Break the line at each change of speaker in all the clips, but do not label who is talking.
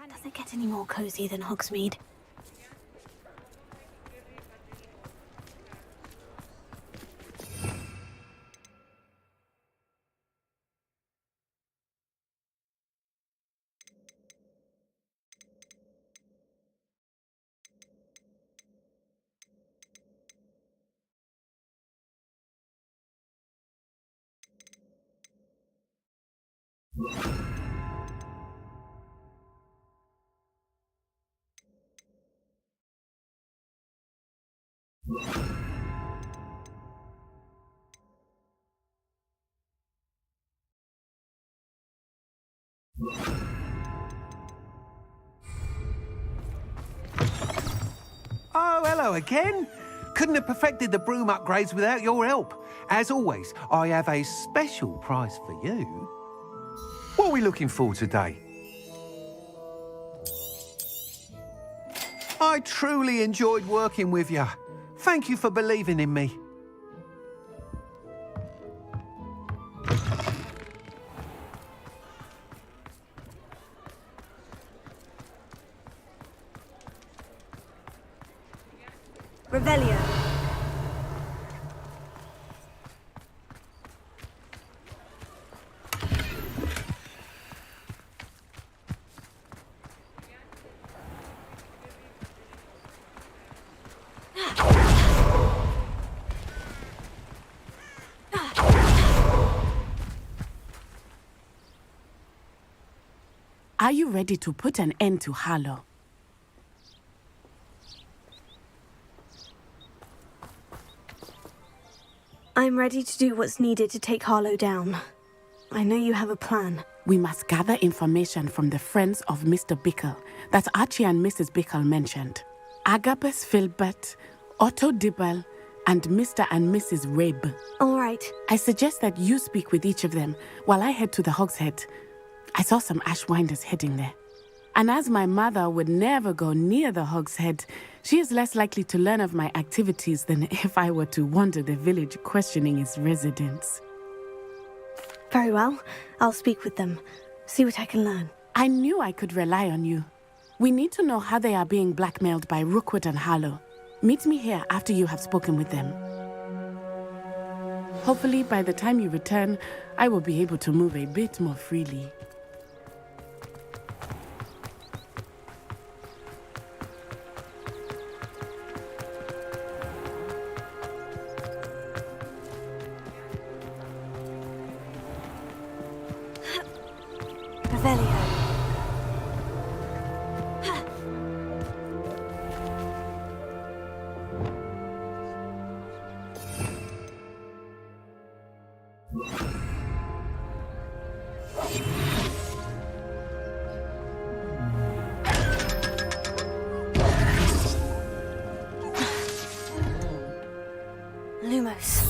Does it get any more cozy than Hogsmeade?
Oh, hello again. Couldn't have perfected the broom upgrades without your help. As always, I have a special prize for you. What are we looking for today? I truly enjoyed working with you. Thank you for believing in me.
Revelio.
Are you ready to put an end to Harlow?
I'm ready to do what's needed to take Harlow down. I know you have a plan.
We must gather information from the friends of Mr. Bickle that Archie and Mrs. Bickle mentioned. Agabus Filbert, Otto Dibble, and Mr. and Mrs. Rabe.
All right.
I suggest that you speak with each of them while I head to the Hogshead. I saw some Ashwinders heading there. And as my mother would never go near the Hogshead, she is less likely to learn of my activities than if I were to wander the village questioning its residents.
Very well. I'll speak with them. See what I can learn.
I knew I could rely on you. We need to know how they are being blackmailed by Rookwood and Harlow. Meet me here after you have spoken with them. Hopefully, by the time you return, I will be able to move a bit more freely.
Revelio. Lumos.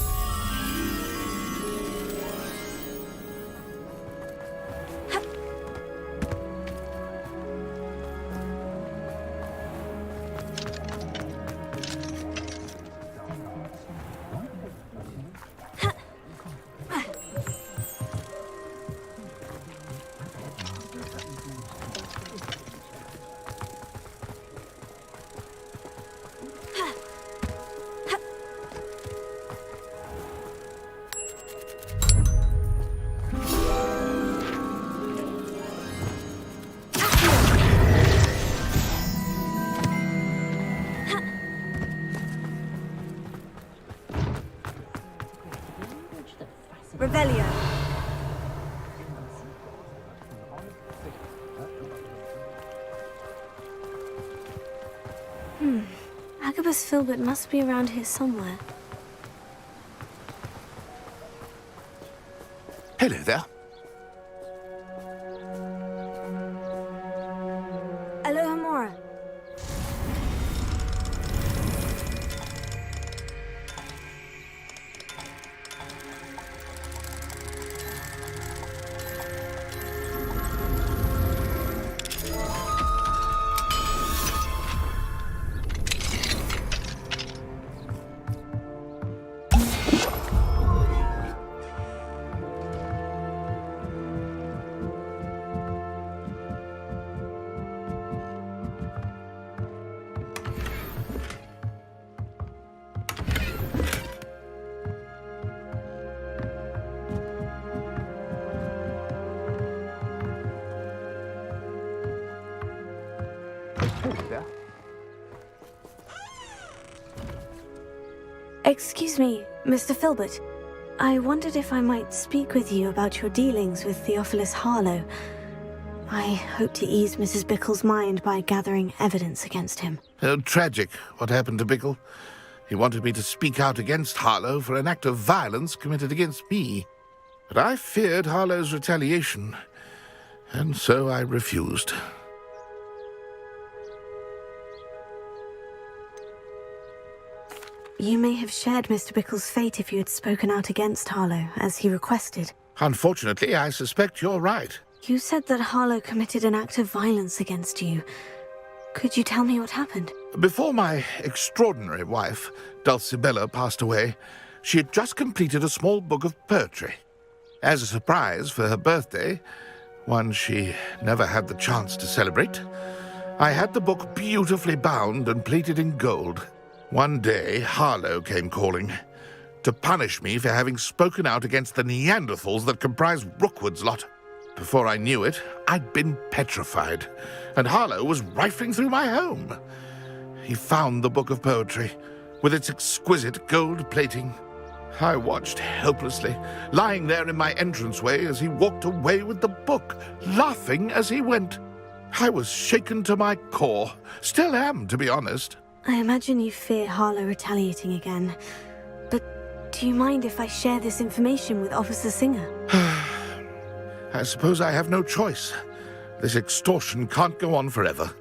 Revelio. Filbert must be around here somewhere.
Hello there.
Aloha Mora. Excuse me, Mr. Filbert. I wondered if I might speak with you about your dealings with Theophilus Harlow. I hope to ease Mrs. Bickle's mind by gathering evidence against him.
Oh, tragic what happened to Bickle. He wanted me to speak out against Harlow for an act of violence committed against me. But I feared Harlow's retaliation, and so I refused.
You may have shared Mr. Bickle's fate if you had spoken out against Harlow, as he requested.
Unfortunately, I suspect you're right.
You said that Harlow committed an act of violence against you. Could you tell me what happened?
Before my extraordinary wife, Dulcibella, passed away, she had just completed a small book of poetry. As a surprise for her birthday, one she never had the chance to celebrate, I had the book beautifully bound and plated in gold. One day, Harlow came calling to punish me for having spoken out against the Neanderthals that comprise Rookwood's lot. Before I knew it, I'd been petrified, and Harlow was rifling through my home. He found the book of poetry, with its exquisite gold plating. I watched helplessly, lying there in my entranceway as he walked away with the book, laughing as he went. I was shaken to my core, still am, to be honest.
I imagine you fear Harlow retaliating again. But do you mind if I share this information with Officer Singer?
I suppose I have no choice. This extortion can't go on forever.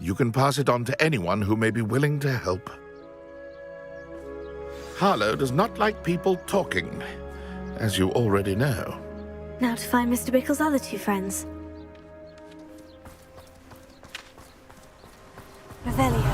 You can pass it on to anyone who may be willing to help. Harlow does not like people talking, as you already know.
Now to find Mr. Bickle's other two friends. Revelio.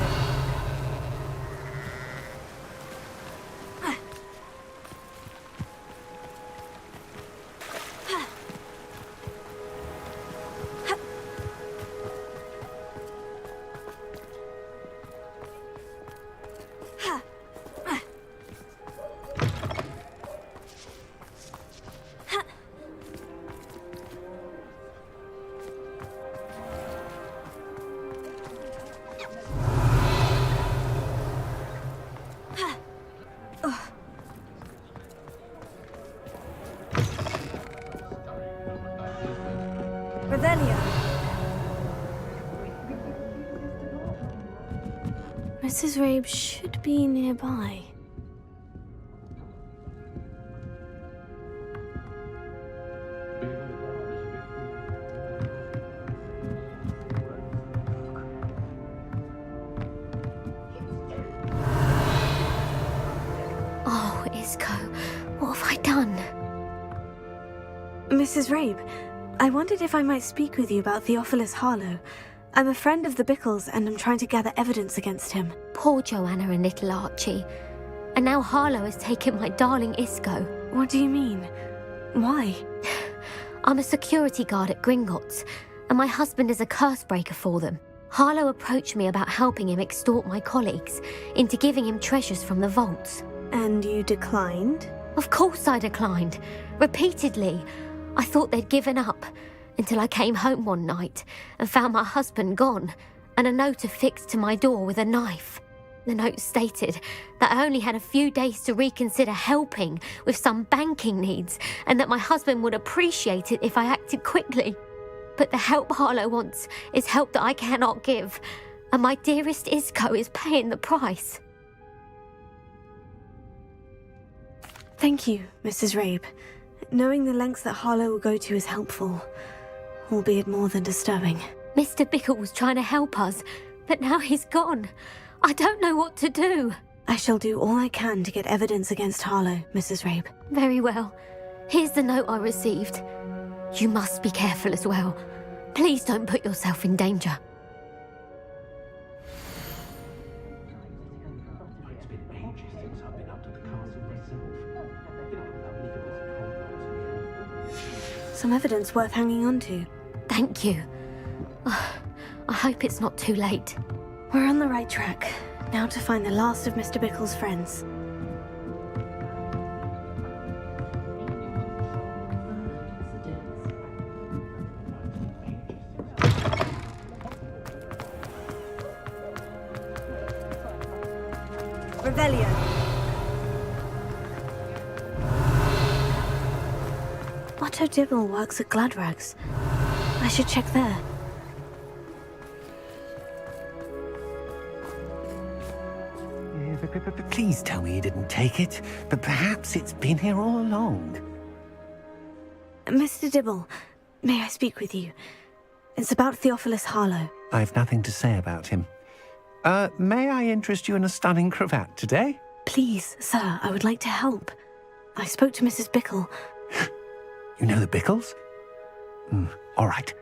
Revelio. Mrs. Rabe should be nearby.
Oh, Isco, what have I done?
Mrs. Rabe, I wondered if I might speak with you about Theophilus Harlow. I'm a friend of the Bickles and I'm trying to gather evidence against him.
Poor Joanna and little Archie. And now Harlow has taken my darling Isco.
What do you mean? Why?
I'm a security guard at Gringotts, and my husband is a curse breaker for them. Harlow approached me about helping him extort my colleagues into giving him treasures from the vaults.
And you declined?
Of course I declined. Repeatedly. I thought they'd given up, until I came home one night and found my husband gone, and a note affixed to my door with a knife. The note stated that I only had a few days to reconsider helping with some banking needs, and that my husband would appreciate it if I acted quickly. But the help Harlow wants is help that I cannot give, and my dearest Isco is paying the price.
Thank you, Mrs. Rabe. Knowing the lengths that Harlow will go to is helpful, albeit more than disturbing.
Mr. Bickle was trying to help us, but now he's gone. I don't know what to do.
I shall do all I can to get evidence against Harlow, Mrs. Rabe.
Very well. Here's the note I received. You must be careful as well. Please don't put yourself in danger.
Some evidence worth hanging on to.
Thank you. I hope it's not too late.
We're on the right track. Now to find the last of Mr. Bickle's friends. Revelio. Otto Dibble works at Gladrags. I should check there.
Please tell me you didn't take it, but perhaps it's been here all along.
Mr. Dibble, may I speak with you? It's about Theophilus Harlow.
I've nothing to say about him. May I interest you in a stunning cravat today?
Please, sir, I would like to help. I spoke to Mrs. Bickle.
You know the Bickles? All right,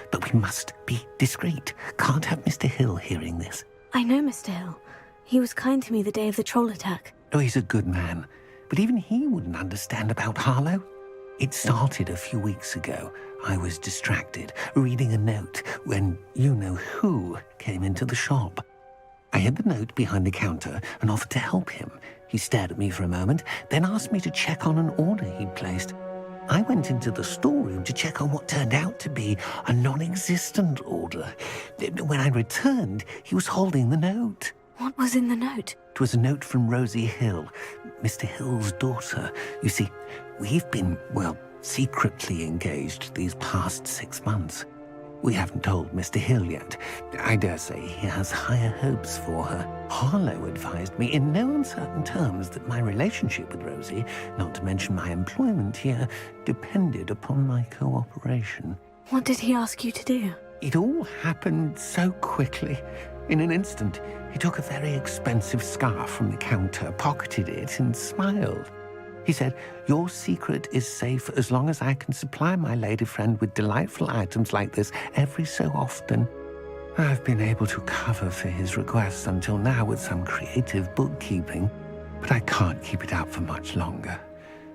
but we must be discreet. Can't have Mr. Hill hearing this.
I know Mr. Hill. He was kind to me the day of the troll attack.
Oh, he's a good man, but even he wouldn't understand about Harlow. It started a few weeks ago. I was distracted, reading a note, when you-know-who came into the shop. I hid the note behind the counter and offered to help him. He stared at me for a moment, then asked me to check on an order he'd placed. I went into the storeroom to check on what turned out to be a non-existent order. When I returned, he was holding the note.
What was in the note?
It was a note from Rosie Hill, Mr. Hill's daughter. You see, we've been, secretly engaged these past 6 months. We haven't told Mr. Hill yet. I dare say he has higher hopes for her. Harlow advised me in no uncertain terms that my relationship with Rosie, not to mention my employment here, depended upon my cooperation.
What did he ask you to do?
It all happened so quickly. In an instant, he took a very expensive scarf from the counter, pocketed it, and smiled. He said, "Your secret is safe as long as I can supply my lady friend with delightful items like this every so often." I've been able to cover for his requests until now with some creative bookkeeping, but I can't keep it up for much longer.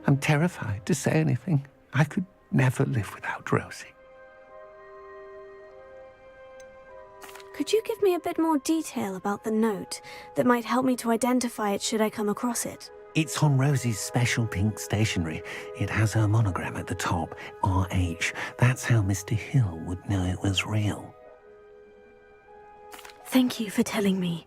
I'm terrified to say anything. I could never live without Rosie.
Could you give me a bit more detail about the note that might help me to identify it should I come across it?
It's on Rosie's special pink stationery. It has her monogram at the top, RH. That's how Mr. Hill would know it was real.
Thank you for telling me.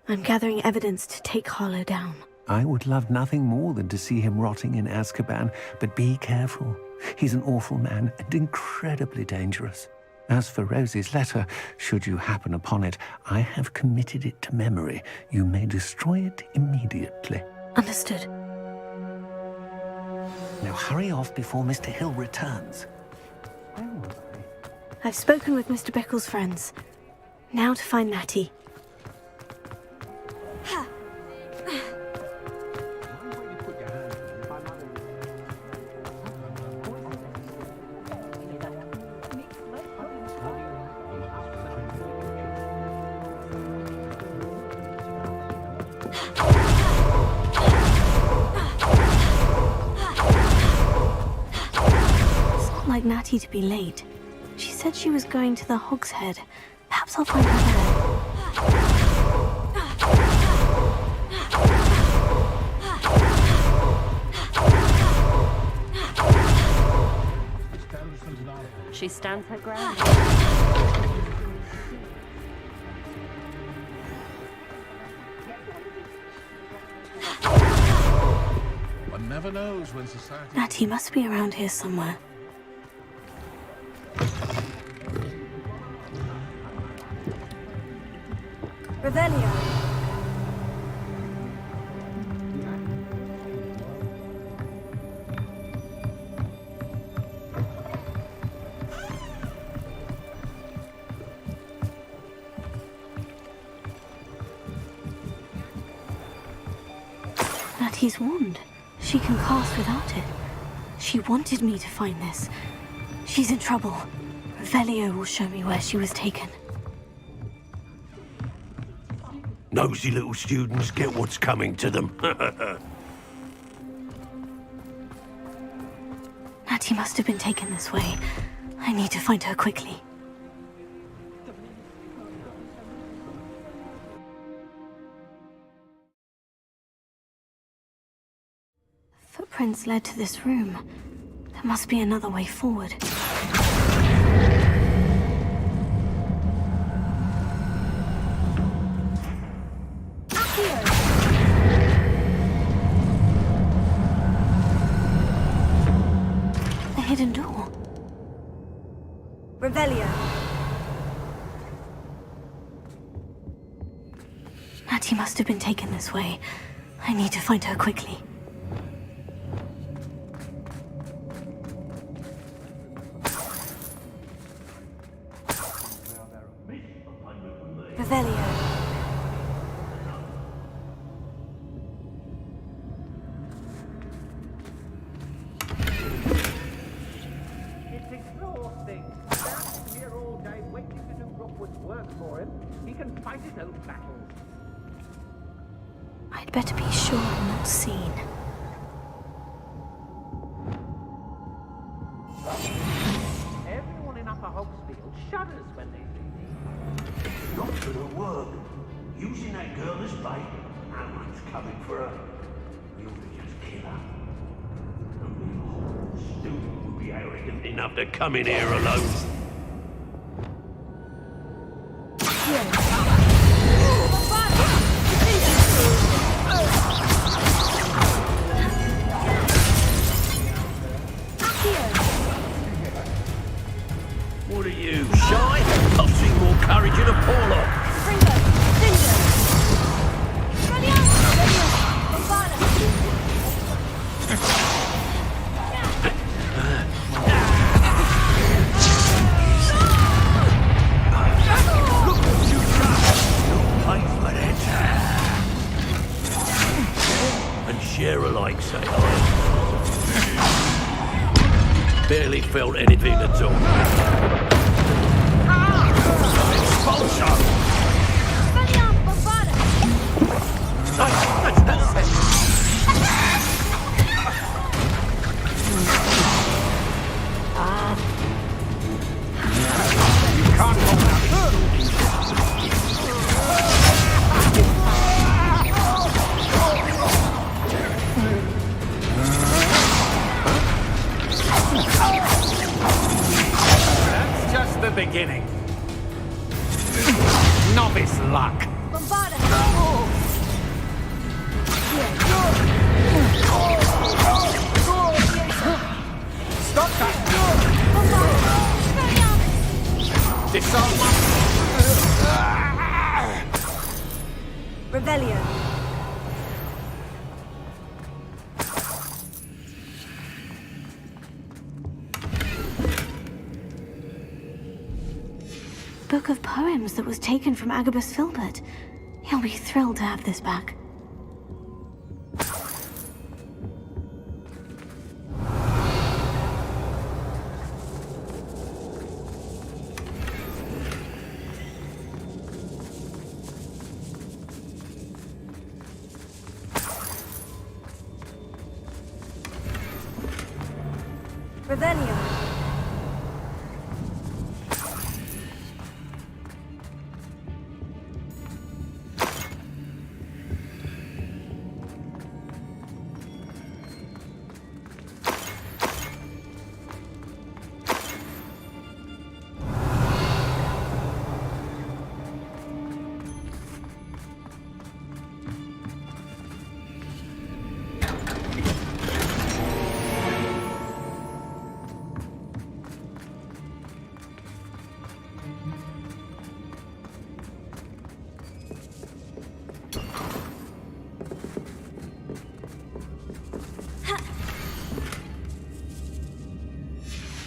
I'm gathering evidence to take Harlow down.
I would love nothing more than to see him rotting in Azkaban, but be careful. He's an awful man and incredibly dangerous. As for Rosie's letter, should you happen upon it, I have committed it to memory. You may destroy it immediately.
Understood.
Now hurry off before Mr. Hill returns. Where was I?
I've spoken with Mr. Bickle's friends. Now to find Natty. Like Natty to be late. She said she was going to the Hog's Head. Perhaps I'll find her
there. She stands her ground.
One never knows when society...
Natty must be around here somewhere. Revelio. He's warned. She can cast without it. She wanted me to find this. She's in trouble. Revelio will show me where she was taken.
Nosy little students get what's coming to them.
Natty must have been taken this way. I need to find her quickly. Footprints led to this room. There must be another way forward. A hidden door. Revelio. Natty must have been taken this way. I need to find her quickly. Revelio.
It's exhausting. Standing here all day waiting to do Rookwood's work for him. He can fight his own battles.
I'd better be sure I'm not seen.
Everyone in Upper Hogsfield shudders when they see me.
Not gonna work. Using that girl as bait. No one's coming for her. We ought to just kill her. Only a Hogwarts student would be arrogant enough to come in here alone. What are you, shy? I've seen more courage in a Porlock. And share alike, say I. Barely felt anything at all.
That's just the beginning. Novice luck. Stop that! Disarm.
Revelio. Book of poems that was taken from Agabus Filbert. He'll be thrilled to have this back. Revelio.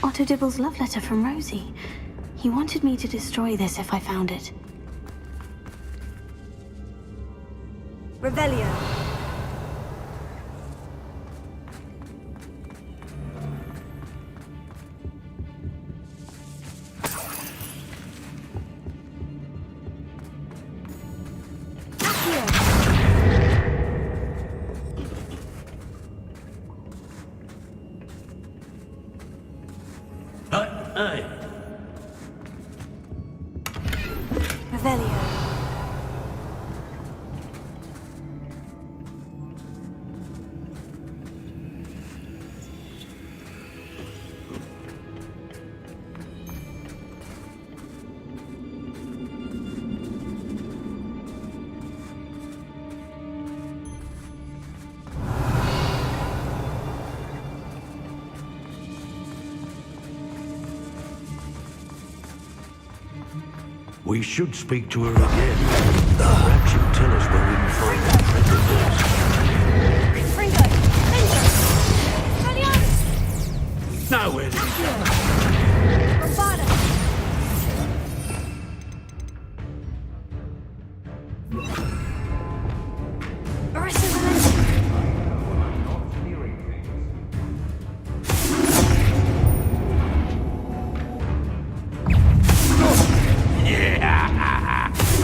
Otto Dibble's love letter from Rosie. He wanted me to destroy this if I found it. Revelio.
Aye.
Revelio.
We should speak to her again. Perhaps she'll tell us where we can find the predators.
Fringo! Fringo!
Now where did he go?
Bravado! Marissa Valenti!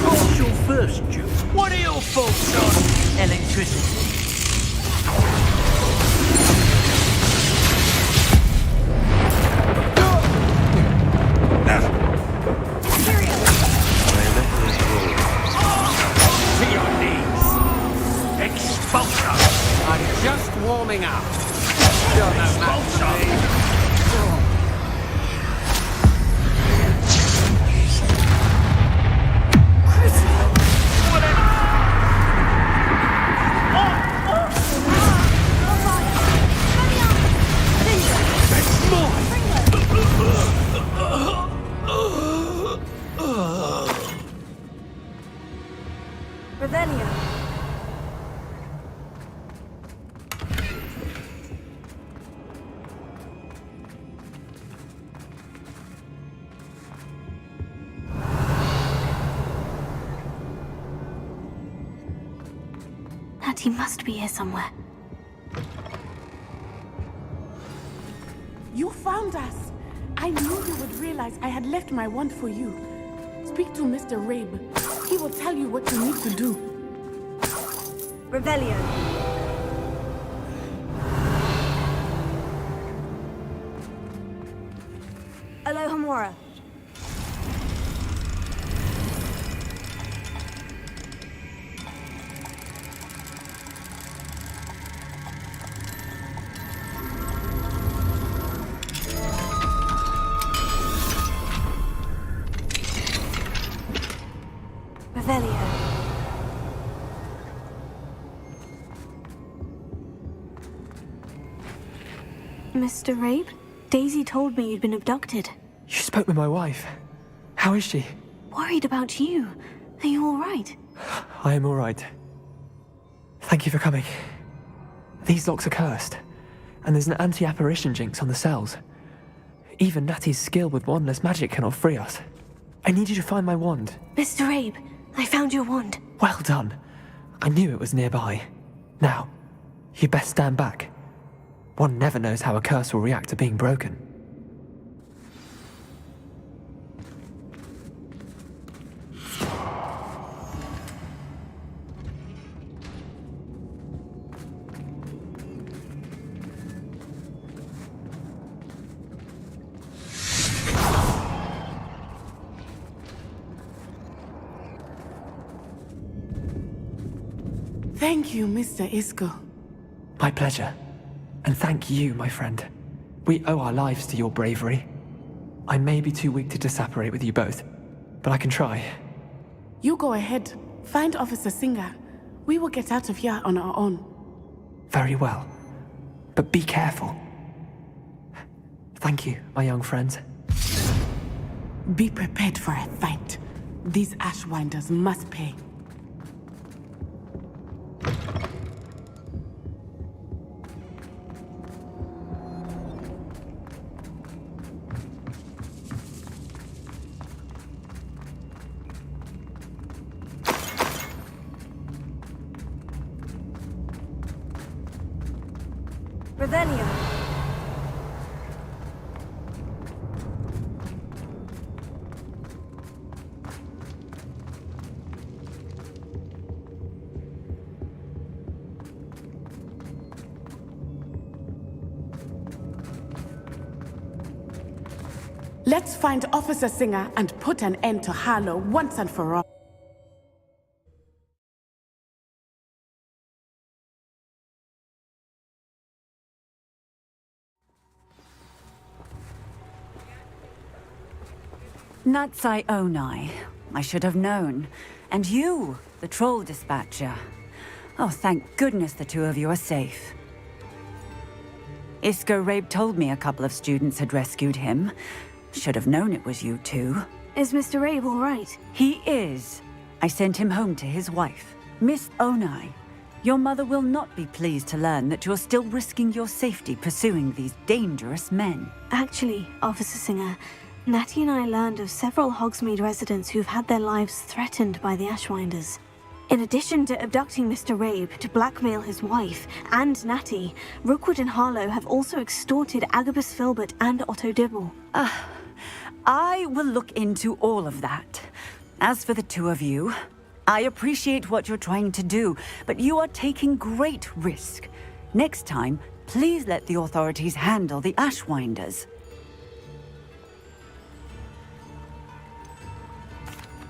What's your first Jew? What are your thoughts on electricity? To your knees. Expulsor.
I'm just warming up. You're no match for me.
Revelio. Natty must be here somewhere.
You found us! I knew you would realize I had left my wand for you. Speak to Mr. Rabe. He will tell you what you need to do.
Revelio. Alohomora. Revelio. Mr. Rabe? Daisy told me you'd been abducted.
You spoke with my wife. How is she?
Worried about you. Are you all right?
I am all right. Thank you for coming. These locks are cursed, and there's an anti-apparition jinx on the cells. Even Natty's skill with wandless magic cannot free us. I need you to find my wand.
Mr. Rabe, I found your wand.
Well done. I knew it was nearby. Now, you best stand back. One never knows how a curse will react to being broken.
Thank you, Mr. Isco.
My pleasure. And thank you, my friend. We owe our lives to your bravery. I may be too weak to disapparate with you both, but I can try.
You go ahead. Find Officer Singer. We will get out of here on our own.
Very well. But be careful. Thank you, my young friends.
Be prepared for a fight. These Ashwinders must pay.
Revelio.
Let's find Officer Singer and put an end to Harlow once and for all.
Natsai Onai. I should have known. And you, the troll dispatcher. Oh, thank goodness the two of you are safe. Isco Rabe told me a couple of students had rescued him. Should have known it was you two.
Is Mr. Rabe all right?
He is. I sent him home to his wife. Miss Onai, your mother will not be pleased to learn that you're still risking your safety pursuing these dangerous men.
Actually, Officer Singer, Natty and I learned of several Hogsmeade residents who've had their lives threatened by the Ashwinders. In addition to abducting Mr. Rabe to blackmail his wife and Natty, Rookwood and Harlow have also extorted Agabus Filbert and Otto Dibble.
I will look into all of that. As for the two of you, I appreciate what you're trying to do, but you are taking great risk. Next time, please let the authorities handle the Ashwinders.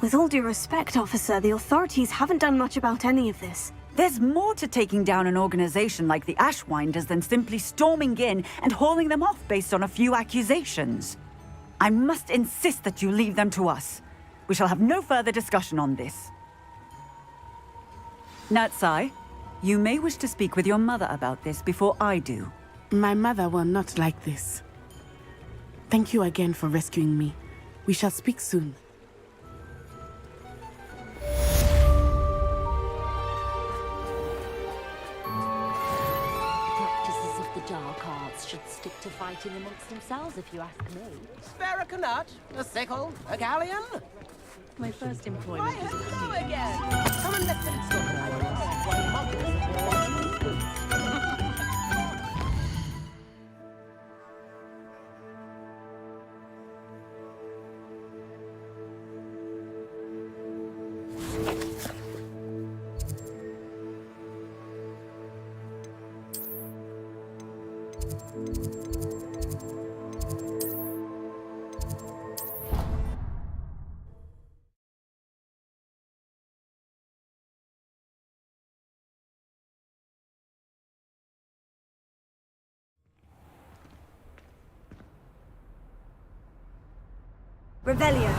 With all due respect, officer, the authorities haven't done much about any of this.
There's more to taking down an organization like the Ashwinders than simply storming in and hauling them off based on a few accusations. I must insist that you leave them to us. We shall have no further discussion on this. Natsai, you may wish to speak with your mother about this before I do.
My mother will not like this. Thank you again for rescuing me. We shall speak soon.
Dark arts should stick to fighting amongst themselves, if you ask me.
Spare a canut, a sickle, a galleon.
My first employment was
Hello again. Come and let's talk about
Revelio.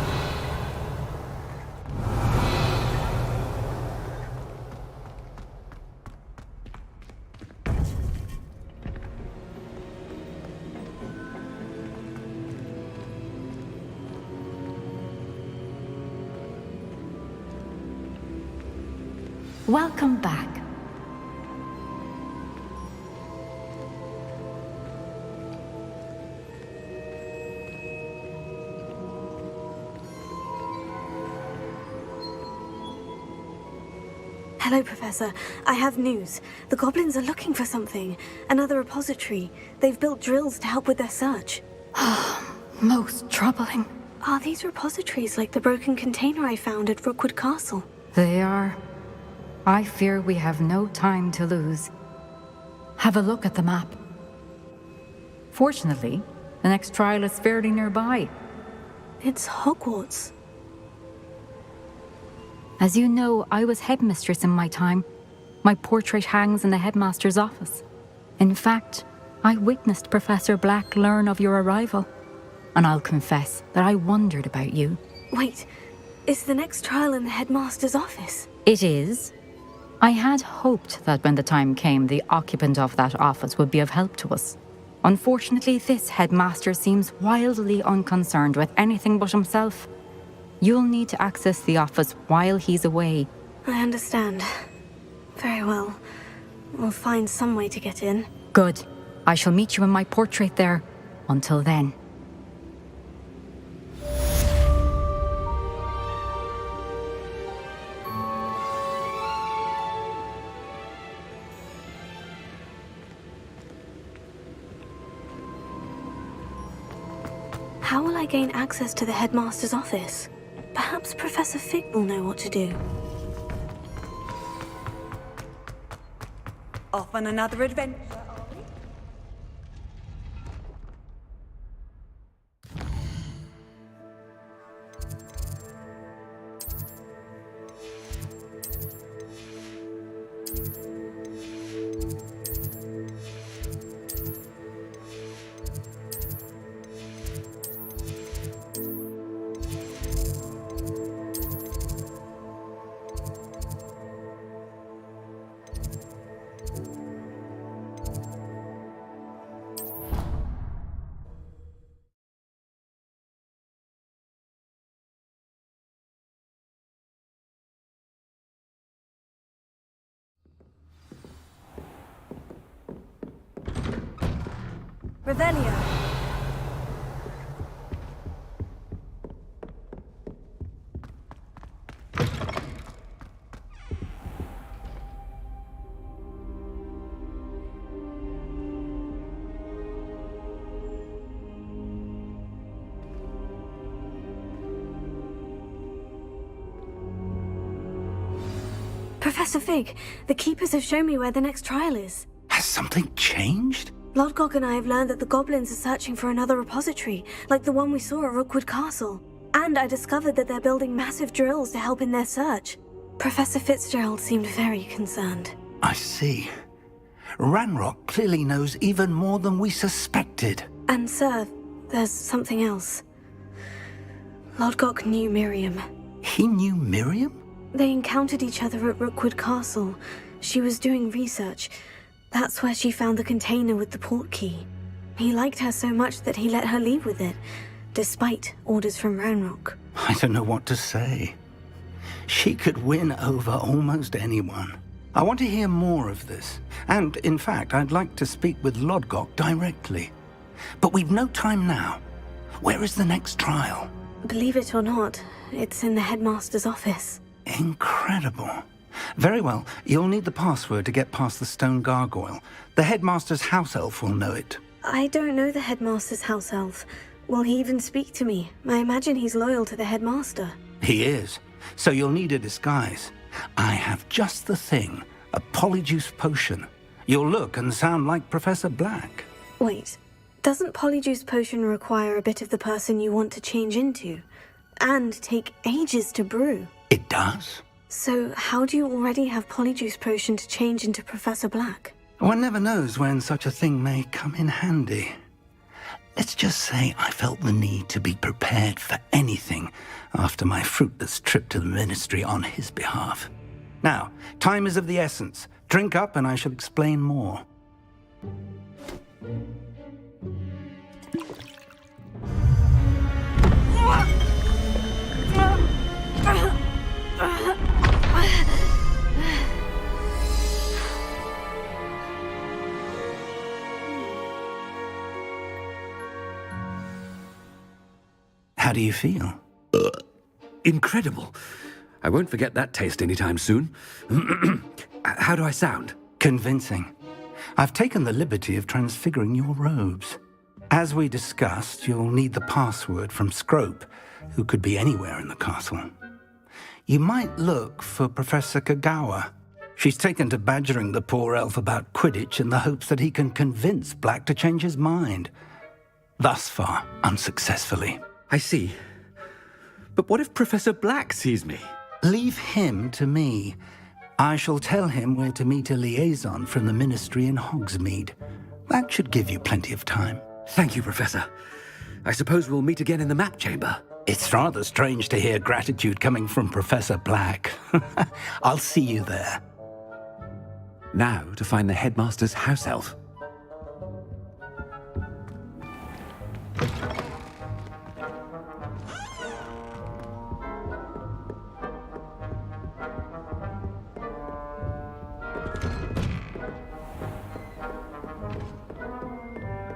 Welcome back.
Hello, Professor. I have news. The goblins are looking for something. Another repository. They've built drills to help with their search.
Most troubling.
Are these repositories like the broken container I found at Rookwood Castle?
They are. I fear we have no time to lose. Have a look at the map. Fortunately, the next trial is fairly nearby.
It's Hogwarts.
As you know, I was headmistress in my time. My portrait hangs in the headmaster's office. In fact, I witnessed Professor Black learn of your arrival. And I'll confess that I wondered about you.
Wait, is the next trial in the headmaster's office?
It is. I had hoped that when the time came, the occupant of that office would be of help to us. Unfortunately, this headmaster seems wildly unconcerned with anything but himself. You'll need to access the office while he's away.
I understand. Very well. We'll find some way to get in.
Good. I shall meet you in my portrait there. Until then.
How will I gain access to the headmaster's office? Perhaps Professor Fig will know what to do.
Off on another adventure.
Revelio. Professor Fig, the Keepers have shown me where the next trial is.
Has something changed?
Lodgok and I have learned that the goblins are searching for another repository, like the one we saw at Rookwood Castle. And I discovered that they're building massive drills to help in their search. Professor Fitzgerald seemed very concerned.
I see. Ranrock clearly knows even more than we suspected.
And sir, there's something else. Lodgok knew Miriam.
He knew Miriam?
They encountered each other at Rookwood Castle. She was doing research. That's where she found the container with the port key. He liked her so much that he let her leave with it, despite orders from Ranrock.
I don't know what to say. She could win over almost anyone. I want to hear more of this. And, in fact, I'd like to speak with Lodgok directly. But we've no time now. Where is the next trial?
Believe it or not, it's in the headmaster's office.
Incredible. Very well. You'll need the password to get past the stone gargoyle. The headmaster's house elf will know it.
I don't know the headmaster's house elf. Will he even speak to me? I imagine he's loyal to the headmaster.
He is. So you'll need a disguise. I have just the thing. A polyjuice potion. You'll look and sound like Professor Black.
Wait. Doesn't polyjuice potion require a bit of the person you want to change into? And take ages to brew?
It does.
So how do you already have polyjuice potion to change into Professor Black?
One never knows when such a thing may come in handy. Let's just say I felt the need to be prepared for anything after my fruitless trip to the ministry on his behalf. Now, time is of the essence. Drink up and I shall explain more. How do you feel?
Incredible. I won't forget that taste anytime soon. How do I sound?
Convincing. I've taken the liberty of transfiguring your robes. As we discussed, you'll need the password from Scrope, who could be anywhere in the castle. You might look for Professor Kagawa. She's taken to badgering the poor elf about Quidditch in the hopes that he can convince Black to change his mind. Thus far, unsuccessfully.
I see. But what if Professor Black sees me?
Leave him to me. I shall tell him where to meet a liaison from the ministry in Hogsmeade. That should give you plenty of time.
Thank you, Professor. I suppose we'll meet again in the map chamber.
It's rather strange to hear gratitude coming from Professor Black. I'll see you there.
Now to find the headmaster's house elf.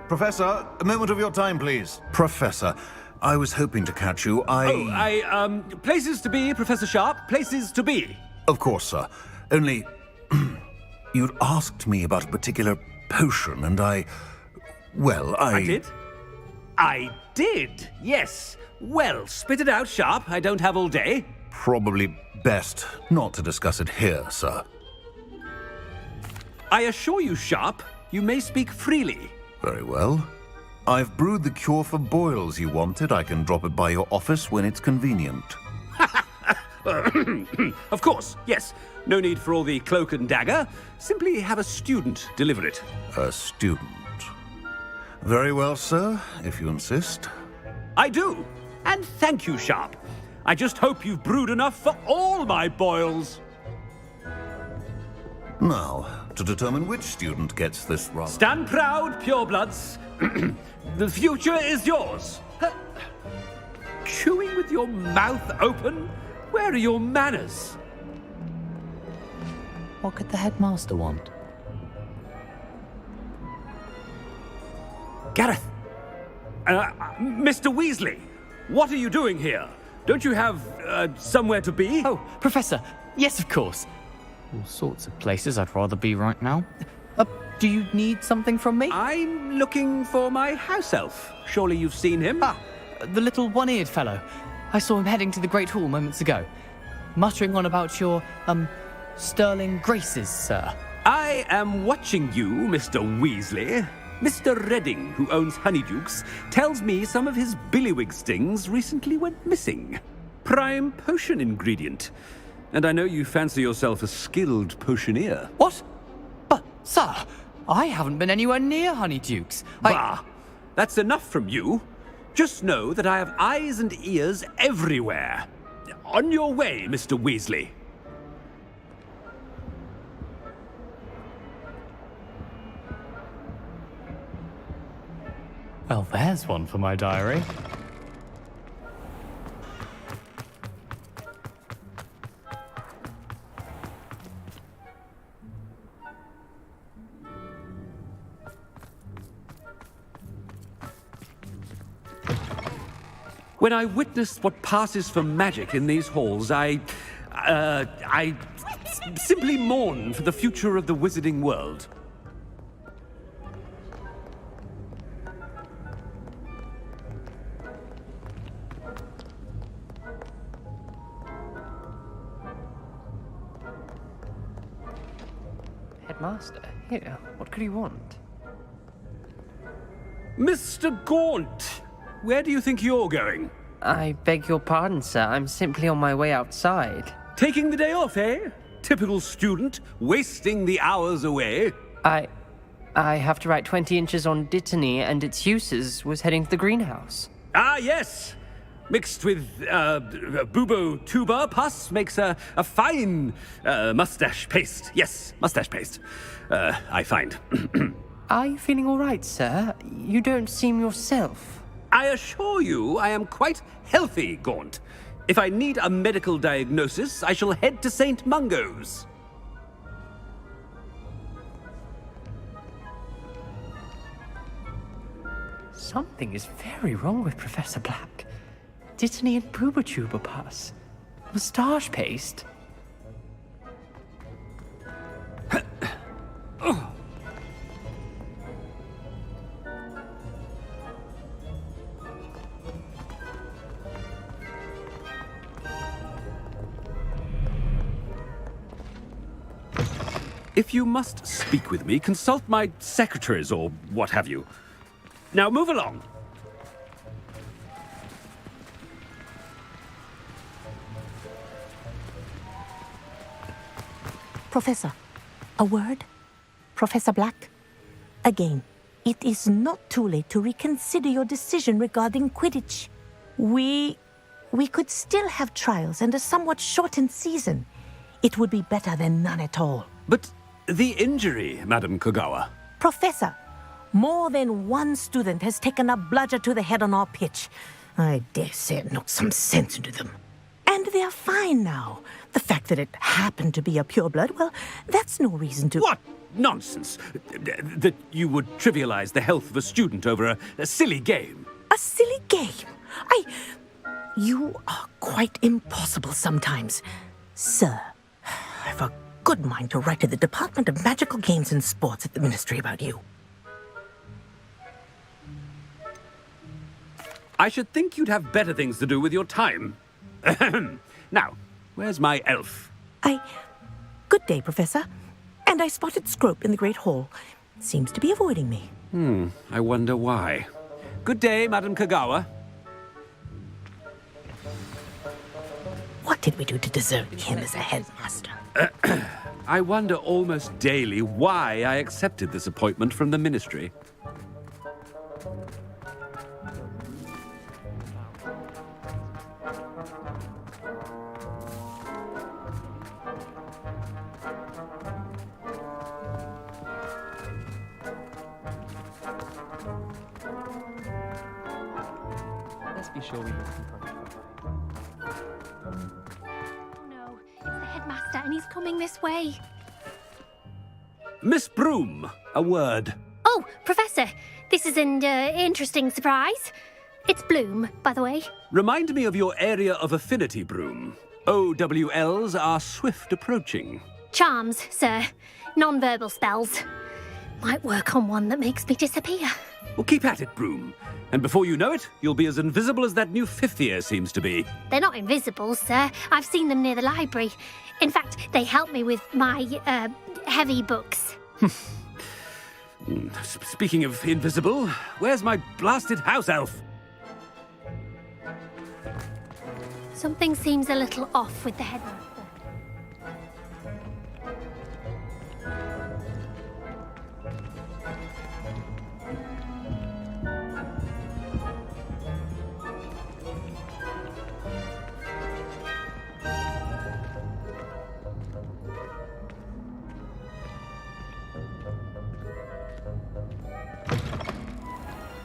Professor, a moment of your time, please. Professor, I was hoping to catch you.
Places to be, Professor Sharp. Places to be.
Of course, sir. Only, you'd asked me about a particular potion, and I
did? I did, yes. Well, spit it out, Sharp. I don't have all day.
Probably best not to discuss it here, sir.
I assure you, Sharp, you may speak freely.
Very well. I've brewed the cure for boils you wanted. I can drop it by your office when it's convenient.
Of course, yes. No need for all the cloak and dagger. Simply have a student deliver it.
A student. Very well, sir, if you insist.
I do. And thank you, Sharp. I just hope you've brewed enough for all my boils.
Now, to determine which student gets this run.
Stand proud, purebloods. The future is yours. Chewing with your mouth open? Where are your manners?
What could the headmaster want?
Gareth! Mr. Weasley, what are you doing here? Don't you have, somewhere to be?
Oh, Professor, yes, of course. All sorts of places I'd rather be right now. Do you need something from me?
I'm looking for my house elf. Surely you've seen him?
Ah, the little one-eared fellow. I saw him heading to the Great Hall moments ago, muttering on about your, sterling graces, sir.
I am watching you, Mr. Weasley. Mr. Redding, who owns Honeydukes, tells me some of his billywig stings recently went missing. Prime potion ingredient. And I know you fancy yourself a skilled potioneer.
What? But, sir, I haven't been anywhere near Honeydukes.
Bah! That's enough from you. Just know that I have eyes and ears everywhere. On your way, Mr. Weasley.
Well, there's one for my diary.
When I witness what passes for magic in these halls, I simply mourn for the future of the wizarding world.
Headmaster, here, what could he want?
Mr. Gaunt, where do you think you're going?
I beg your pardon, sir. I'm simply on my way outside.
Taking the day off, eh? Typical student, wasting the hours away.
I have to write 20 inches on Dittany and its uses. Was heading to the greenhouse.
Ah, yes! Mixed with, bubo tuber pus makes a fine, mustache paste. Yes, mustache paste. I find.
Are you feeling all right, sir? You don't seem yourself.
I assure you I am quite healthy, Gaunt. If I need a medical diagnosis, I shall head to St. Mungo's.
Something is very wrong with Professor Black. Dittany and Boobertuber pus. Moustache paste.
If you must speak with me, consult my secretaries or what have you. Now move along.
Professor, a word? Professor Black? Again, it is not too late to reconsider your decision regarding Quidditch. We could still have trials and a somewhat shortened season. It would be better than none at all.
But the injury, Madam Kogawa.
Professor, more than one student has taken a bludger to the head on our pitch. I dare say it knocked some sense into them. And they're fine now. The fact that it happened to be a pureblood, well, that's no reason to...
What nonsense! That you would trivialize the health of a student over a silly game.
A silly game? You are quite impossible sometimes. Sir, I've a good mind to write to the Department of Magical Games and Sports at the Ministry about you.
I should think you'd have better things to do with your time. Now, where's my elf?
Good day, Professor. And I spotted Scrope in the Great Hall. Seems to be avoiding me.
I wonder why. Good day, Madam Kogawa.
What did we do to deserve him as a headmaster?
I wonder almost daily why I accepted this appointment from the Ministry.
Let's be sure we have some
No, it's the headmaster and he's coming this way.
Miss Broom, a word.
Oh, Professor, this
This is an interesting surprise. It's Bloom, by the way.
Remind me of your area of affinity, Broom. OWLs are swift approaching.
Charms, sir. Non-verbal spells. Might work on one that makes me disappear.
Well, keep at it, Broom. And before you know it, you'll be as invisible as that new fifth year seems to be.
They're not invisible, sir. I've seen them near the library. In fact, they help me with my, heavy books.
Speaking of invisible, where's my blasted house elf?
Something seems a little off with the headmaster.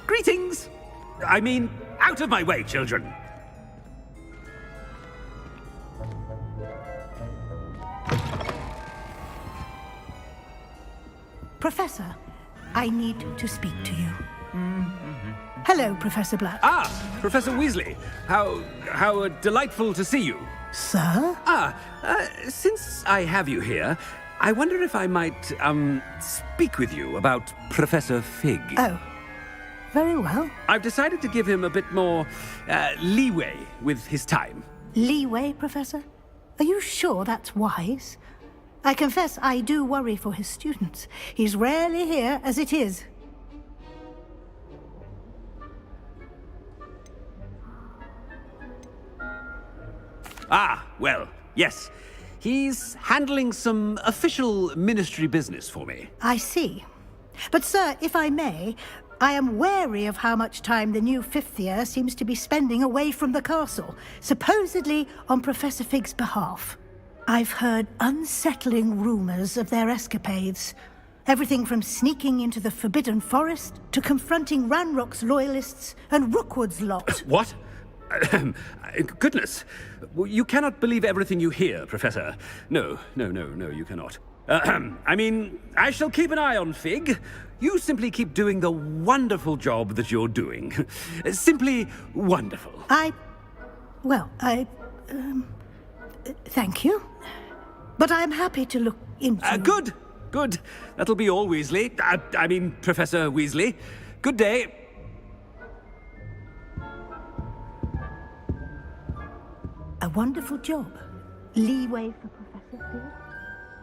Greetings! I mean, out of my way, children!
Professor, I need to speak to you. Hello, Professor Black.
Ah, Professor Weasley. How delightful to see you.
Sir?
Since I have you here, I wonder if I might, speak with you about Professor Fig.
Oh, very well.
I've decided to give him a bit more, leeway with his time.
Leeway, Professor? Are you sure that's wise? I confess I do worry for his students. He's rarely here as it is.
Ah, well, yes. He's handling some official ministry business for me.
I see. But, sir, if I may, I am wary of how much time the new fifth year seems to be spending away from the castle, supposedly on Professor Fig's behalf. I've heard unsettling rumors of their escapades. Everything from sneaking into the Forbidden Forest to confronting Ranrock's loyalists and Rookwood's lot.
What? Goodness. You cannot believe everything you hear, Professor. No, you cannot. I mean, I shall keep an eye on Fig. You simply keep doing the wonderful job that you're doing. Simply wonderful.
Thank you. But I'm happy to look into...
Good. That'll be all, Weasley. I mean, Professor Weasley. Good day.
A wonderful job. Leeway for Professor Fig.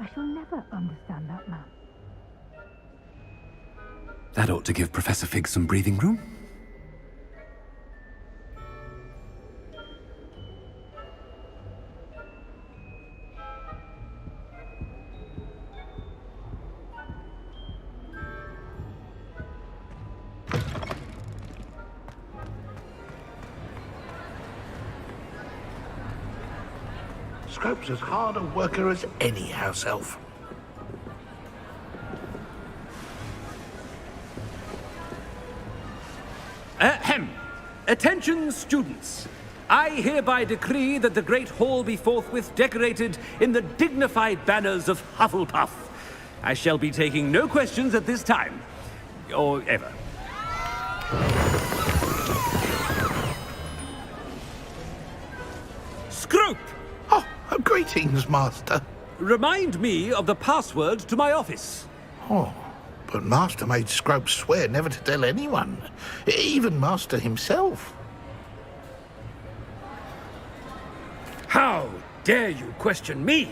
I shall never understand that man.
That ought to give Professor Fig some breathing room.
Scrope's as hard a worker as any house elf.
Attention, students. I hereby decree that the Great Hall be forthwith decorated in the dignified banners of Hufflepuff. I shall be taking no questions at this time. Or ever. Scrope!
Oh, greetings, Master.
Remind me of the password to my office.
Oh, but Master made Scrope swear never to tell anyone, even Master himself.
How dare you question me?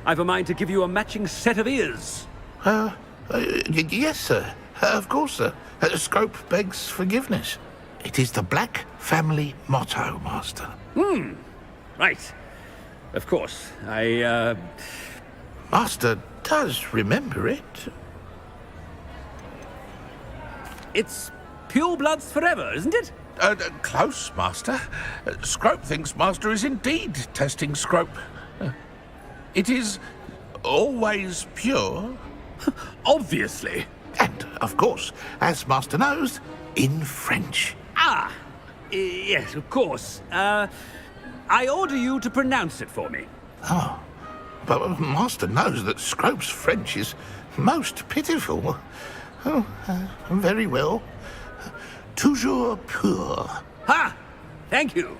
I've a mind to give you a matching set of ears.
Yes, sir. Of course, sir. Scrope begs forgiveness. It is the Black family motto, Master.
Right. Of course.
Master does remember it.
It's pure bloods forever, isn't it?
Close, Master. Scrope thinks Master is indeed testing Scrope. It is always pure.
Obviously.
And, of course, as Master knows, in French.
Yes, of course. I order you to pronounce it for me.
Oh, but Master knows that Scrope's French is most pitiful. Oh, very well. Toujours pur.
Ha! Thank you.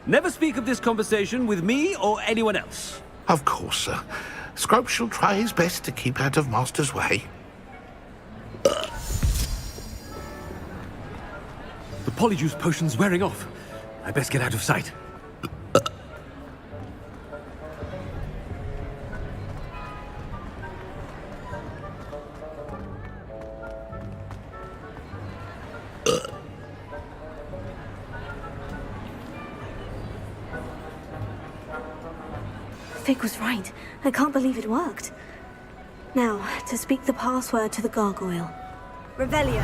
Never speak of this conversation with me or anyone else.
Of course, sir. Scrope shall try his best to keep out of Master's way.
The polyjuice potion's wearing off. I best get out of sight.
Fig was right. I can't believe it worked. Now, to speak the password to the gargoyle.
Revelio.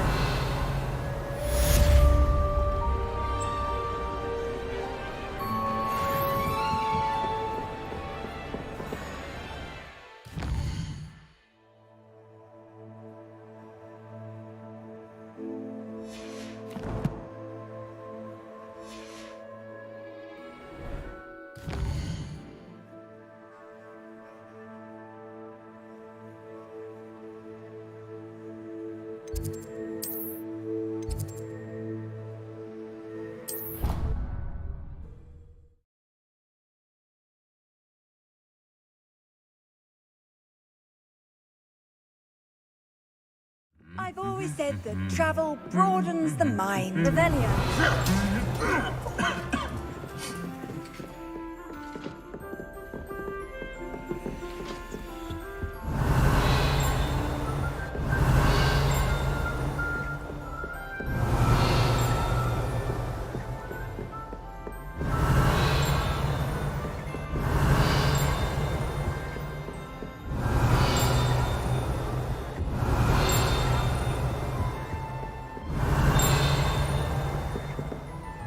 I've always said that travel broadens the mind.
Revelio.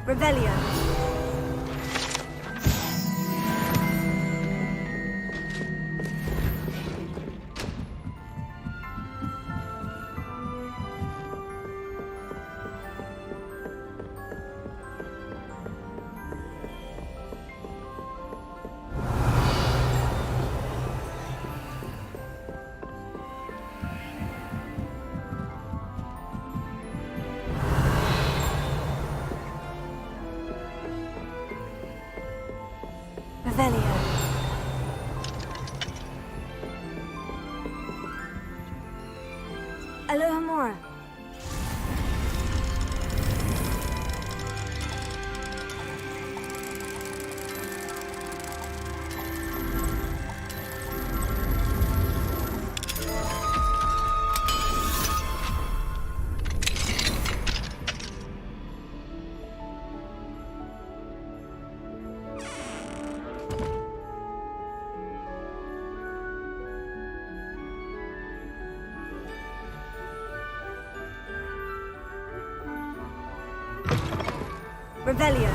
Revelio. Revelio. Alohomora. Revelio.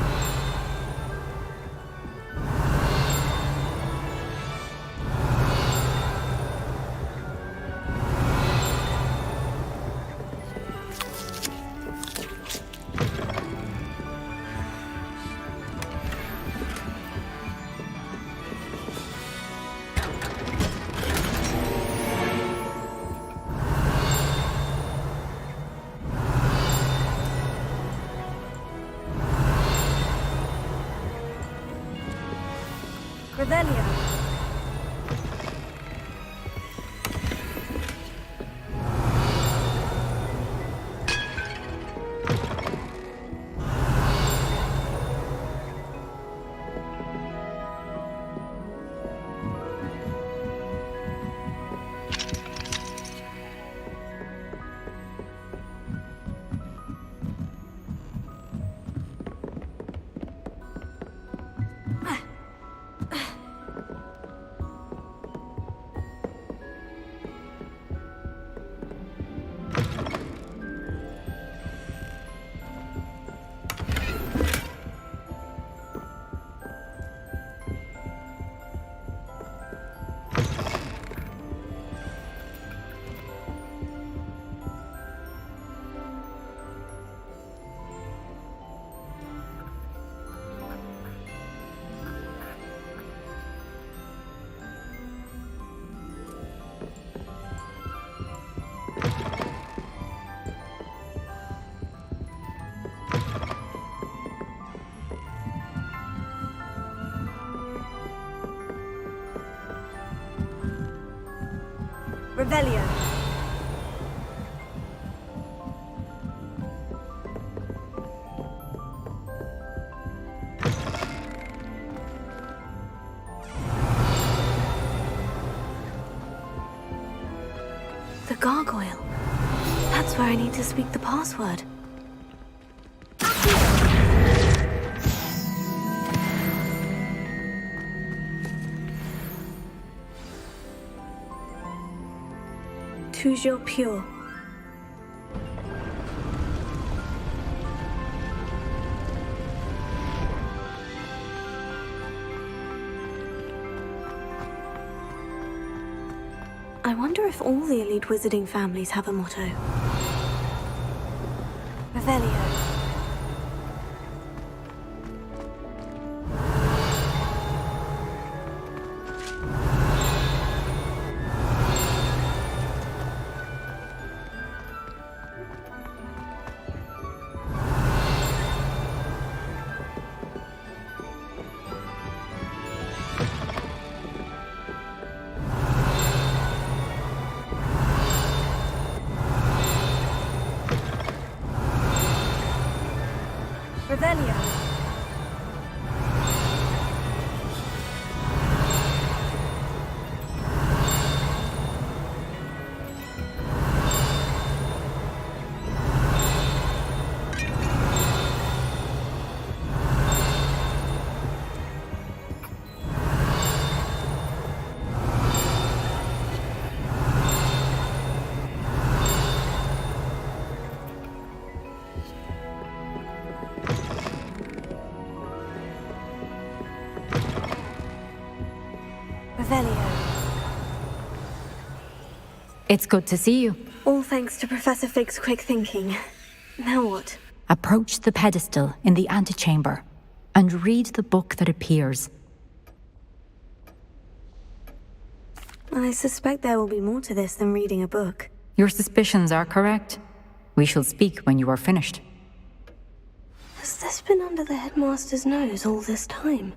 Revelio. Revelio.
The gargoyle. That's where I need to speak the password. Toujours pure. I wonder if all the elite wizarding families have a motto. Revelio.
Revelio.
It's good to see you.
All thanks to Professor Fig's quick thinking. Now what?
Approach the pedestal in the antechamber and read the book that appears.
I suspect there will be more to this than reading a book.
Your suspicions are correct. We shall speak when you are finished.
Has this been under the headmaster's nose all this time?